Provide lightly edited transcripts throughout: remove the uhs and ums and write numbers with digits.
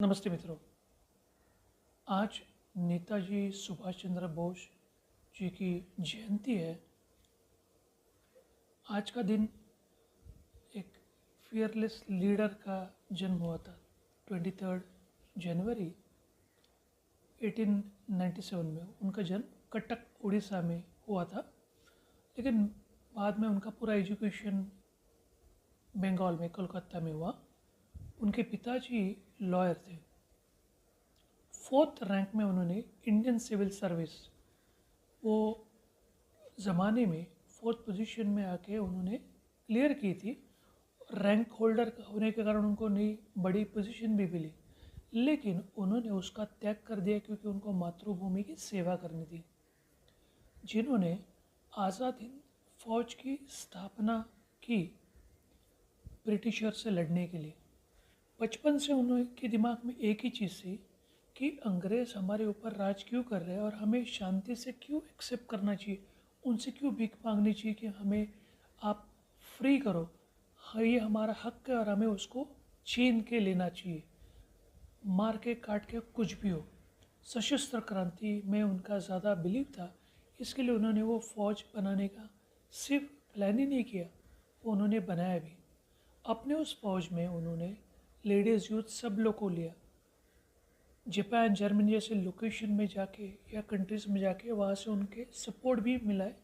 नमस्ते मित्रों। आज नेताजी सुभाष चंद्र बोस जी की जयंती है। आज का दिन एक फियरलेस लीडर का जन्म हुआ था। 23 जनवरी 1897 में उनका जन्म कटक उड़ीसा में हुआ था। लेकिन बाद में उनका पूरा एजुकेशन बंगाल में कोलकाता में हुआ। उनके पिताजी लॉयर थे। 4th रैंक में उन्होंने इंडियन सिविल सर्विस वो ज़माने में 4th पोजीशन में आके उन्होंने क्लियर की थी। रैंक होल्डर होने के कारण उनको नई बड़ी पोजीशन भी मिली, लेकिन उन्होंने उसका त्याग कर दिया क्योंकि उनको मातृभूमि की सेवा करनी थी। जिन्होंने आज़ाद हिंद फौज की स्थापना की ब्रिटिशर से लड़ने के लिए। बचपन से उनके दिमाग में एक ही चीज़ थी कि अंग्रेज़ हमारे ऊपर राज क्यों कर रहे हैं और हमें शांति से क्यों एक्सेप्ट करना चाहिए, उनसे क्यों भीख मांगनी चाहिए कि हमें आप फ्री करो। हाँ, ये हमारा हक है और हमें उसको छीन के लेना चाहिए, मार के काट के कुछ भी हो। सशस्त्र क्रांति में उनका ज़्यादा बिलीव था, इसके लिए उन्होंने वो फ़ौज बनाने का सिर्फ प्लान ही नहीं किया, वो उन्होंने बनाया भी। अपने उस फौज में उन्होंने लेडीज़ यूथ सब लोग को लिया। जापान जर्मनी जैसे लोकेशन में जाके या कंट्रीज़ में जाके वहाँ से उनके सपोर्ट भी मिला है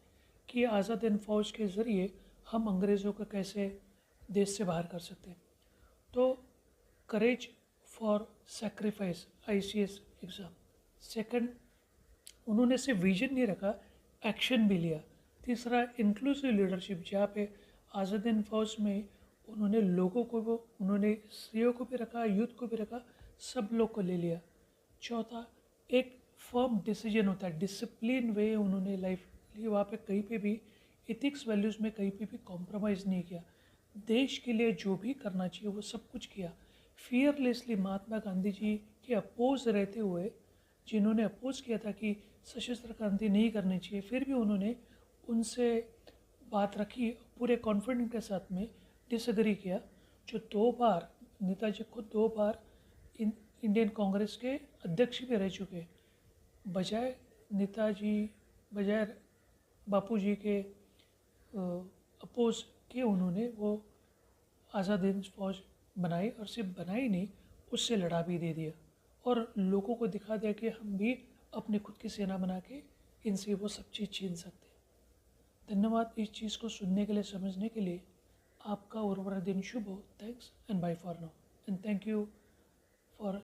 कि आज़ाद हिंद फौज के ज़रिए हम अंग्रेज़ों को कैसे देश से बाहर कर सकते हैं। तो करेज for sacrifice ICS exam. Second, उन्होंने सिर्फ विजन नहीं रखा, एक्शन भी लिया। तीसरा, इंक्लूसिव लीडरशिप, जहाँ पे आज़ाद हिंद फौज में उन्होंने लोगों को उन्होंने स्त्रियों को भी रखा, यूथ को भी रखा, सब लोग को ले लिया। चौथा, एक फर्म डिसीजन होता है, डिसिप्लिन वे उन्होंने लाइफ ली। वहाँ पे कहीं पे भी इथिक्स वैल्यूज़ में कहीं पे भी कॉम्प्रोमाइज़ नहीं किया। देश के लिए जो भी करना चाहिए वो सब कुछ किया। फियरलेसली महात्मा गांधी जी के अपोज रहते हुए, जिन्होंने अपोज किया था कि सशस्त्र क्रांति नहीं करनी चाहिए, फिर भी उन्होंने उनसे बात रखी, पूरे कॉन्फिडेंस के साथ में डिसएग्री किया। जो 2 बार नेताजी खुद 2 बार इंडियन कांग्रेस के अध्यक्ष भी रह चुके, बजाय नेताजी बजाय बापूजी के अपोज के उन्होंने वो आज़ाद हिंद फौज बनाई, और सिर्फ बनाई नहीं, उससे लड़ा भी दे दिया और लोगों को दिखा दिया कि हम भी अपनी खुद की सेना बना के इनसे वो सब चीज़ छीन सकते हैं। धन्यवाद इस चीज़ को सुनने के लिए, समझने के लिए। आपका और दिन शुभ हो। Thanks and bye for now, and thank you for